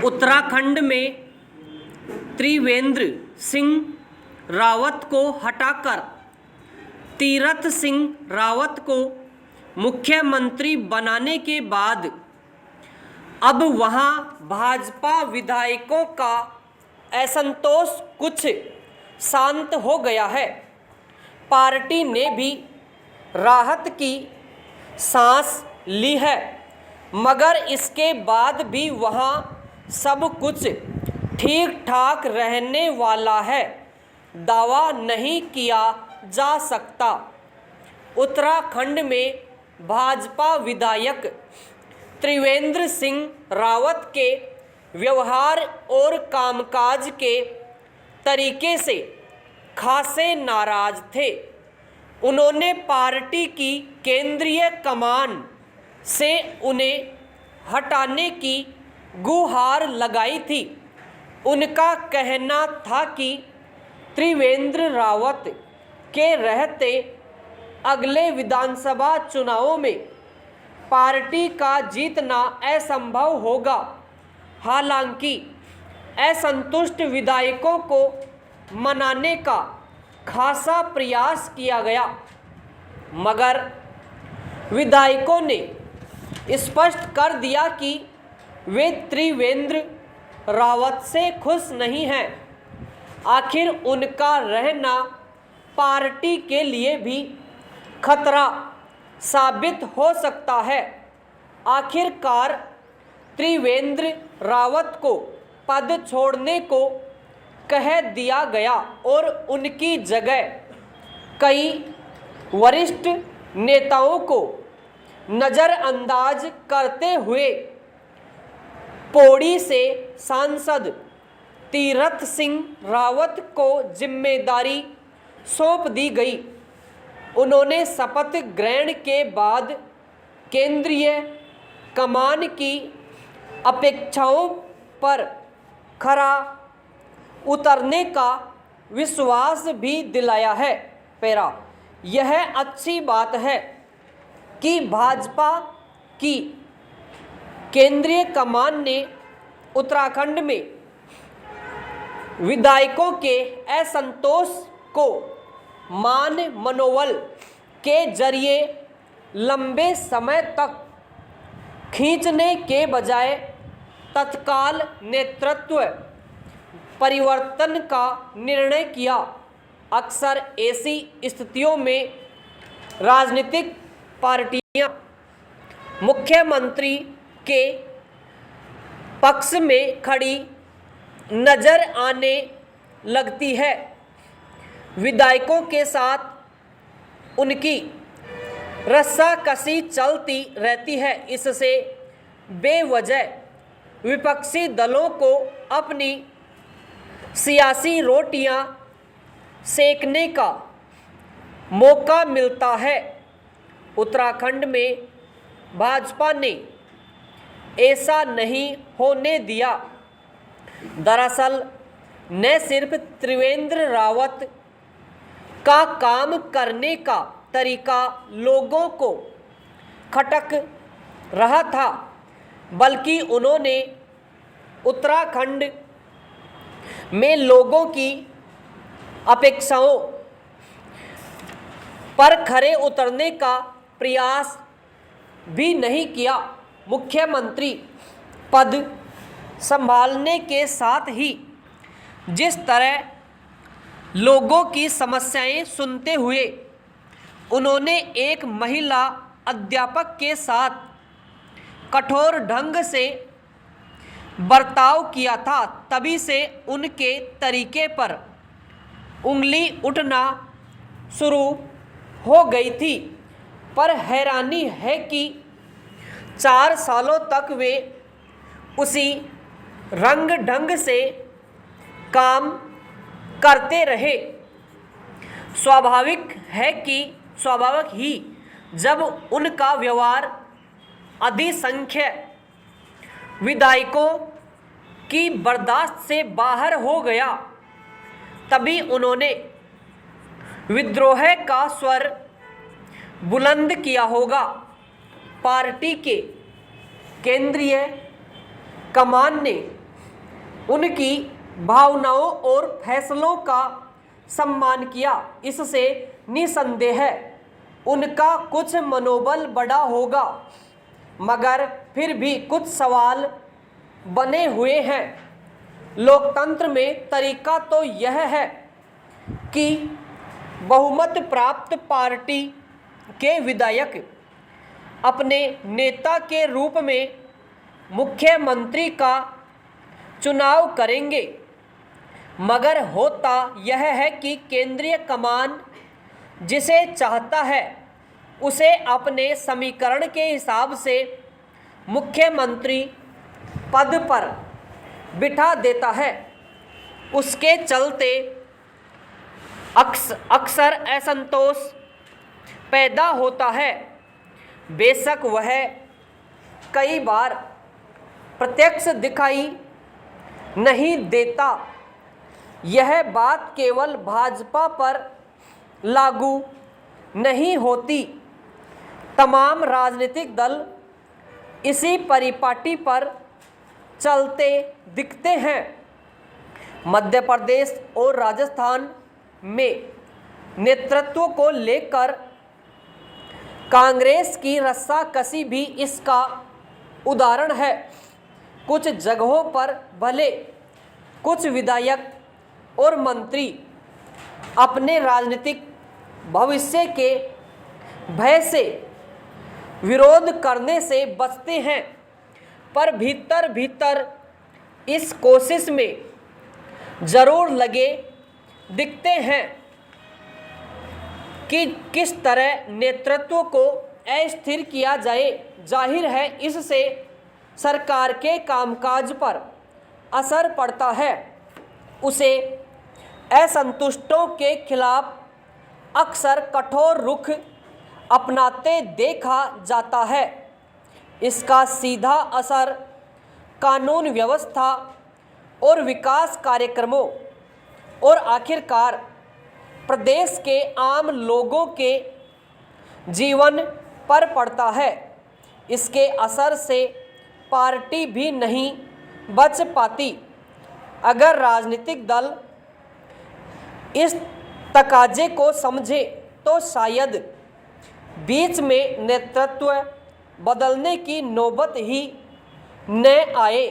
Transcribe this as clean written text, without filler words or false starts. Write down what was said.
उत्तराखंड में त्रिवेंद्र सिंह रावत को हटाकर तीरथ सिंह रावत को मुख्यमंत्री बनाने के बाद अब वहां भाजपा विधायकों का असंतोष कुछ शांत हो गया है। पार्टी ने भी राहत की सांस ली है, मगर इसके बाद भी वहां सब कुछ ठीक ठाक रहने वाला है दावा नहीं किया जा सकता। उत्तराखंड में भाजपा विधायक त्रिवेंद्र सिंह रावत के व्यवहार और कामकाज के तरीके से खासे नाराज थे। उन्होंने पार्टी की केंद्रीय कमान से उन्हें हटाने की गुहार लगाई थी। उनका कहना था कि त्रिवेंद्र रावत के रहते अगले विधानसभा चुनावों में पार्टी का जीतना असंभव होगा। हालांकि असंतुष्ट विधायकों को मनाने का खासा प्रयास किया गया, मगर विधायकों ने स्पष्ट कर दिया कि वे त्रिवेंद्र रावत से खुश नहीं हैं। आखिर उनका रहना पार्टी के लिए भी खतरा साबित हो सकता है। आखिरकार त्रिवेंद्र रावत को पद छोड़ने को कह दिया गया और उनकी जगह कई वरिष्ठ नेताओं को नज़रअंदाज करते हुए पौड़ी से सांसद तीरथ सिंह रावत को जिम्मेदारी सौंप दी गई। उन्होंने शपथ ग्रहण के बाद केंद्रीय कमान की अपेक्षाओं पर खरा उतरने का विश्वास भी दिलाया है। पैरा यह अच्छी बात है कि भाजपा की केंद्रीय कमान ने उत्तराखंड में विधायकों के असंतोष को मान मनोबल के जरिए लंबे समय तक खींचने के बजाय तत्काल नेतृत्व परिवर्तन का निर्णय किया। अक्सर ऐसी स्थितियों में राजनीतिक पार्टियां मुख्यमंत्री के पक्ष में खड़ी नजर आने लगती है। विधायकों के साथ उनकी रस्साकसी चलती रहती है। इससे बेवजह विपक्षी दलों को अपनी सियासी रोटियां सेकने का मौका मिलता है। उत्तराखंड में भाजपा ने ऐसा नहीं होने दिया। दरअसल न सिर्फ त्रिवेंद्र रावत का काम करने का तरीका लोगों को खटक रहा था, बल्कि उन्होंने उत्तराखंड में लोगों की अपेक्षाओं पर खरे उतरने का प्रयास भी नहीं किया। मुख्यमंत्री पद संभालने के साथ ही जिस तरह लोगों की समस्याएं सुनते हुए उन्होंने एक महिला अध्यापक के साथ कठोर ढंग से बर्ताव किया था, तभी से उनके तरीके पर उंगली उठना शुरू हो गई थी। पर हैरानी है कि 4 सालों तक वे उसी रंग ढंग से काम करते रहे। स्वाभाविक ही जब उनका व्यवहार अधिसंख्यक विधायकों की बर्दाश्त से बाहर हो गया, तभी उन्होंने विद्रोह का स्वर बुलंद किया होगा। पार्टी के केंद्रीय कमान ने उनकी भावनाओं और फैसलों का सम्मान किया। इससे निसंदेह उनका कुछ मनोबल बढ़ा होगा, मगर फिर भी कुछ सवाल बने हुए हैं। लोकतंत्र में तरीका तो यह है कि बहुमत प्राप्त पार्टी के विधायक अपने नेता के रूप में मुख्यमंत्री का चुनाव करेंगे, मगर होता यह है कि केंद्रीय कमान जिसे चाहता है उसे अपने समीकरण के हिसाब से मुख्यमंत्री पद पर बिठा देता है। उसके चलते अक्सर असंतोष पैदा होता है। बेशक वह कई बार प्रत्यक्ष दिखाई नहीं देता। यह बात केवल भाजपा पर लागू नहीं होती, तमाम राजनीतिक दल इसी परिपाटी पर चलते दिखते हैं। मध्य प्रदेश और राजस्थान में नेतृत्व को लेकर कांग्रेस की रस्साकसी भी इसका उदाहरण है। कुछ जगहों पर भले कुछ विधायक और मंत्री अपने राजनीतिक भविष्य के भय से विरोध करने से बचते हैं, पर भीतर भीतर इस कोशिश में जरूर लगे दिखते हैं कि किस तरह नेतृत्व को अस्थिर किया जाए। जाहिर है इससे सरकार के कामकाज पर असर पड़ता है। उसे असंतुष्टों के खिलाफ अक्सर कठोर रुख अपनाते देखा जाता है। इसका सीधा असर कानून व्यवस्था और विकास कार्यक्रमों और आखिरकार प्रदेश के आम लोगों के जीवन पर पड़ता है। इसके असर से पार्टी भी नहीं बच पाती। अगर राजनीतिक दल इस तकाजे को समझे तो शायद बीच में नेतृत्व बदलने की नौबत ही न आए।